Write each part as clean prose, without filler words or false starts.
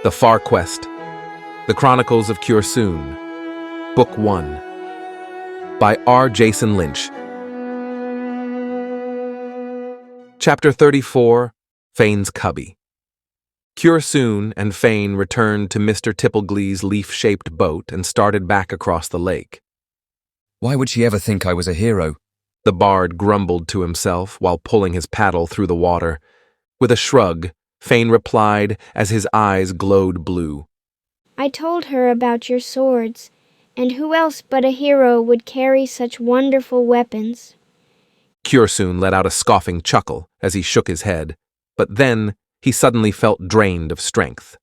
The Far Quest, The Chronicles of Cursoon, Book 1, by R. Jason Lynch. Chapter 34, Fain's Cubby. Cursoon and Fain returned to Mr. Tippleglee's leaf-shaped boat and started back across the lake. Why would she ever think I was a hero? The bard grumbled to himself while pulling his paddle through the water. With a shrug, Fain replied as his eyes glowed blue. I told her about your swords, and who else but a hero would carry such wonderful weapons? Cursoon let out a scoffing chuckle as he shook his head, but then he suddenly felt drained of strength.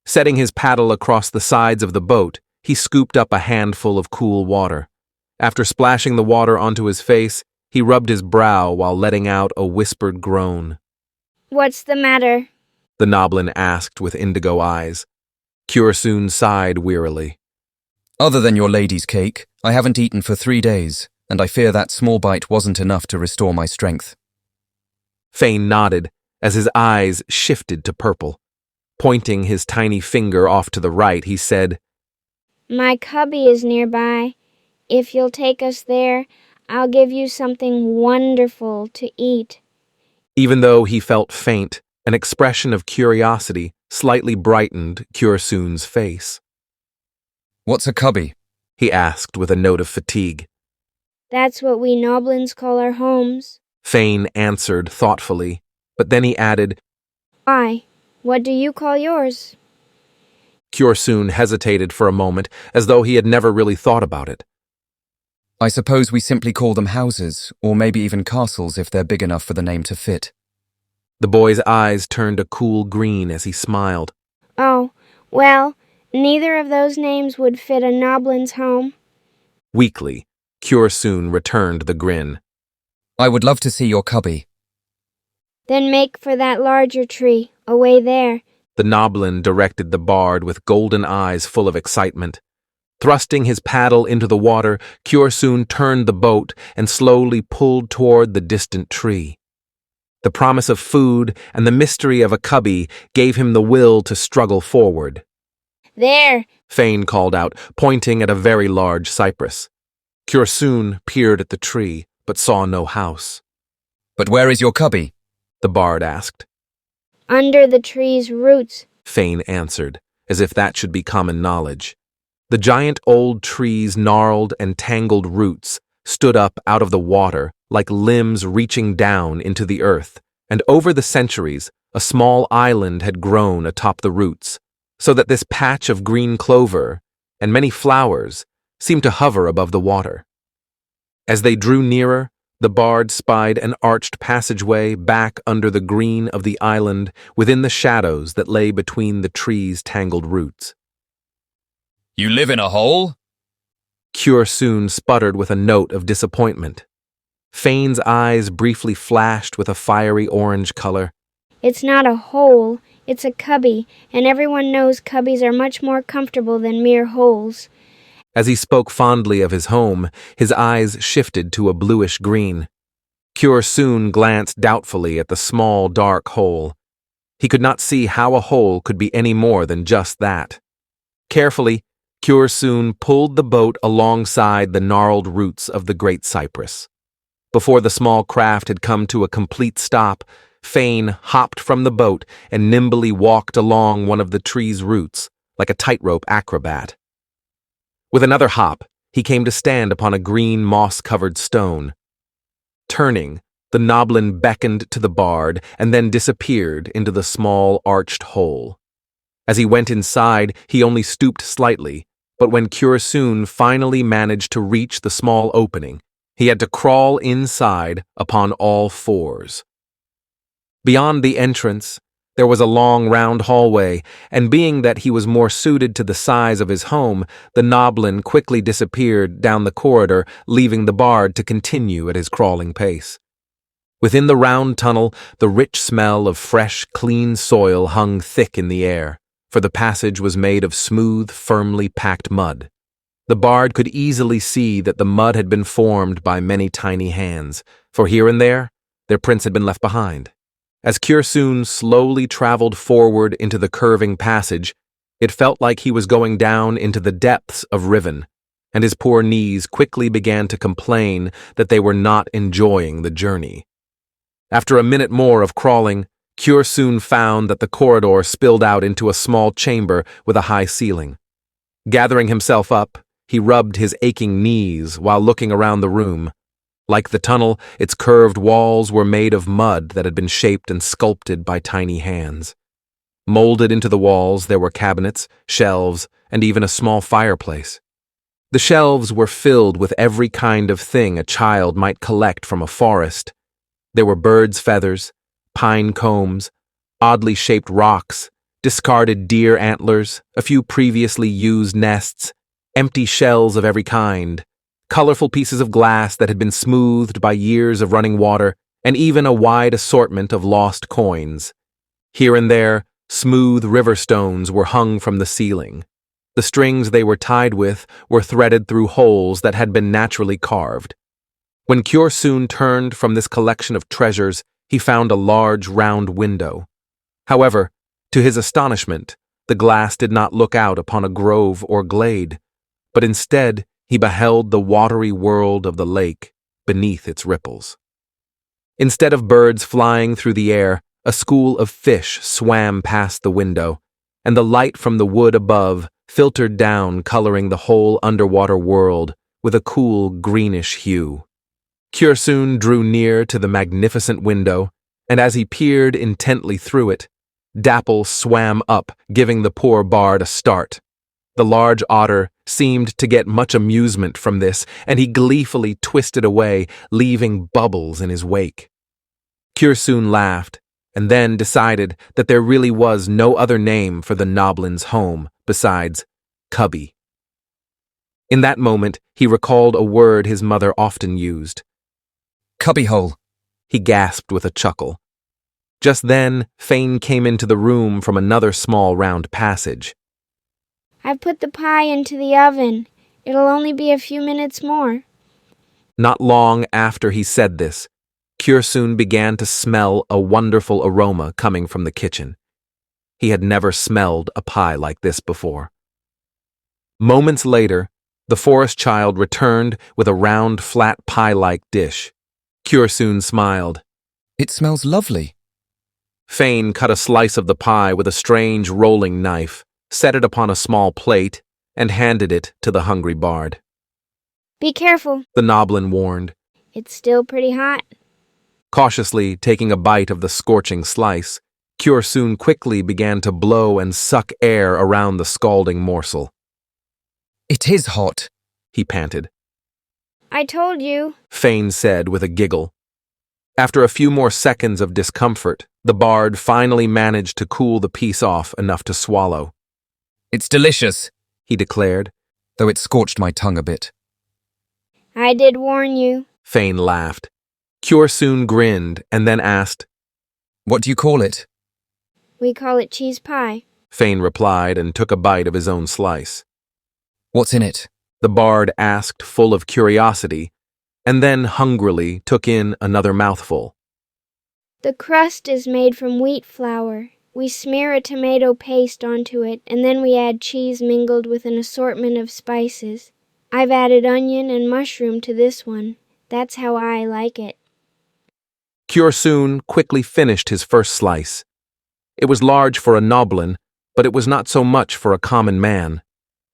Setting his paddle across the sides of the boat, he scooped up a handful of cool water. After splashing the water onto his face, he rubbed his brow while letting out a whispered groan. What's the matter? The Noblin asked with indigo eyes. Cursoon sighed wearily. Other than your lady's cake, I haven't eaten for 3 days, and I fear that small bite wasn't enough to restore my strength. Fain nodded as his eyes shifted to purple. Pointing his tiny finger off to the right, he said, My cubby is nearby. If you'll take us there, I'll give you something wonderful to eat. Even though he felt faint, an expression of curiosity slightly brightened Cursoon's face. What's a cubby? He asked with a note of fatigue. That's what we Noblins call our homes. Fain answered thoughtfully, but then he added, Why? What do you call yours? Cursoon hesitated for a moment, as though he had never really thought about it. I suppose we simply call them houses, or maybe even castles if they're big enough for the name to fit. The boy's eyes turned a cool green as he smiled. Oh, well, neither of those names would fit a Noblin's home. Weakly, Cursoon returned the grin. I would love to see your cubby. Then make for that larger tree, away there. The Noblin directed the bard with golden eyes full of excitement. Thrusting his paddle into the water, Cursoon turned the boat and slowly pulled toward the distant tree. The promise of food and the mystery of a cubby gave him the will to struggle forward. There! Fain called out, pointing at a very large cypress. Cursoon peered at the tree, but saw no house. But where is your cubby? The bard asked. Under the tree's roots, Fain answered, as if that should be common knowledge. The giant old tree's gnarled and tangled roots stood up out of the water like limbs reaching down into the earth, and over the centuries, a small island had grown atop the roots, so that this patch of green clover and many flowers seemed to hover above the water. As they drew nearer, the bard spied an arched passageway back under the green of the island within the shadows that lay between the tree's tangled roots. You live in a hole? Cursoon sputtered with a note of disappointment. Fain's eyes briefly flashed with a fiery orange color. It's not a hole, it's a cubby, and everyone knows cubbies are much more comfortable than mere holes. As he spoke fondly of his home, his eyes shifted to a bluish green. Cursoon glanced doubtfully at the small, dark hole. He could not see how a hole could be any more than just that. Carefully, Cursoon pulled the boat alongside the gnarled roots of the great cypress. Before the small craft had come to a complete stop, Fain hopped from the boat and nimbly walked along one of the tree's roots, like a tightrope acrobat. With another hop, he came to stand upon a green moss-covered stone. Turning, the Noblin beckoned to the bard and then disappeared into the small arched hole. As he went inside, he only stooped slightly, but when Cursoon finally managed to reach the small opening, he had to crawl inside upon all fours. Beyond the entrance, there was a long round hallway, and being that he was more suited to the size of his home, the Noblin quickly disappeared down the corridor, leaving the bard to continue at his crawling pace. Within the round tunnel, the rich smell of fresh, clean soil hung thick in the air, for the passage was made of smooth, firmly packed mud. The bard could easily see that the mud had been formed by many tiny hands, for here and there, their prints had been left behind. As Kürsoon slowly traveled forward into the curving passage, it felt like he was going down into the depths of Riven, and his poor knees quickly began to complain that they were not enjoying the journey. After a minute more of crawling, Kürsoon found that the corridor spilled out into a small chamber with a high ceiling. Gathering himself up, he rubbed his aching knees while looking around the room. Like the tunnel, its curved walls were made of mud that had been shaped and sculpted by tiny hands. Molded into the walls, there were cabinets, shelves, and even a small fireplace. The shelves were filled with every kind of thing a child might collect from a forest. There were birds' feathers, pine combs, oddly shaped rocks, discarded deer antlers, a few previously used nests, empty shells of every kind, colorful pieces of glass that had been smoothed by years of running water, and even a wide assortment of lost coins. Here and there, smooth river stones were hung from the ceiling. The strings they were tied with were threaded through holes that had been naturally carved. When Kürsoon turned from this collection of treasures, he found a large round window. However, to his astonishment, the glass did not look out upon a grove or glade, but instead he beheld the watery world of the lake beneath its ripples. Instead of birds flying through the air, a school of fish swam past the window, and the light from the wood above filtered down, coloring the whole underwater world with a cool greenish hue. Kürsoon drew near to the magnificent window, and as he peered intently through it, Dapple swam up, giving the poor bard a start. The large otter seemed to get much amusement from this, and he gleefully twisted away, leaving bubbles in his wake. Kürsoon laughed, and then decided that there really was no other name for the Noblin's home besides Cubby. In that moment, he recalled a word his mother often used. Cubbyhole. He gasped with a chuckle. Just then, Fain came into the room from another small round passage. I've put the pie into the oven. It'll only be a few minutes more. Not long after he said this, Kürsoon began to smell a wonderful aroma coming from the kitchen. He had never smelled a pie like this before. Moments later, the forest child returned with a round, flat pie-like dish. Kürsoon smiled. It smells lovely. Fain cut a slice of the pie with a strange rolling knife, set it upon a small plate, and handed it to the hungry bard. Be careful, The Noblin warned, it's still pretty hot. cautiously taking a bite of the scorching slice. Kürsoon quickly began to blow and suck air around the scalding morsel. It is hot. He panted. I told you. Fain said with a giggle. After a few more seconds of discomfort, the bard finally managed to cool the piece off enough to swallow. It's delicious, He declared. though it scorched my tongue a bit. I did warn you. Fain laughed. Kürsoon grinned and then asked. What do you call it? We call it cheese pie. Fain replied and took a bite of his own slice. What's in it? The bard asked, full of curiosity, and then hungrily took in another mouthful. The crust is made from wheat flour. We smear a tomato paste onto it, and then we add cheese mingled with an assortment of spices. I've added onion and mushroom to this one. That's how I like it. Kürsoon quickly finished his first slice. It was large for a Noblin, but it was not so much for a common man.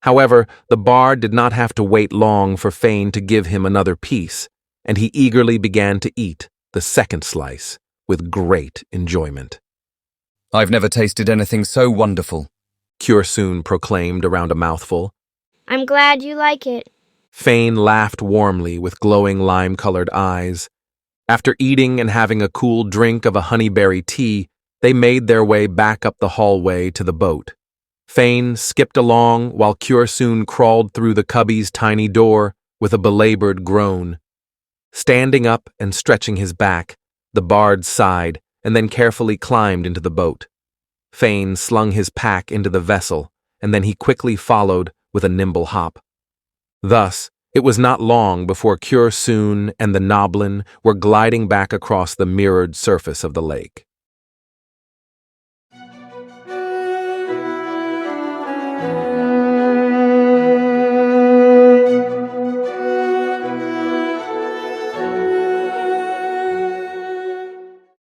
However, the bard did not have to wait long for Fain to give him another piece, and he eagerly began to eat the second slice with great enjoyment. I've never tasted anything so wonderful. Kürsoon proclaimed around a mouthful. I'm glad you like it. Fain laughed warmly with glowing lime-colored eyes. After eating and having a cool drink of a honeyberry tea, they made their way back up the hallway to the boat. Fain skipped along while Kürsoon crawled through the cubby's tiny door with a belabored groan. Standing up and stretching his back, the bard sighed and then carefully climbed into the boat. Fain slung his pack into the vessel, and then he quickly followed with a nimble hop. Thus, it was not long before Cure Soon and the Noblin were gliding back across the mirrored surface of the lake.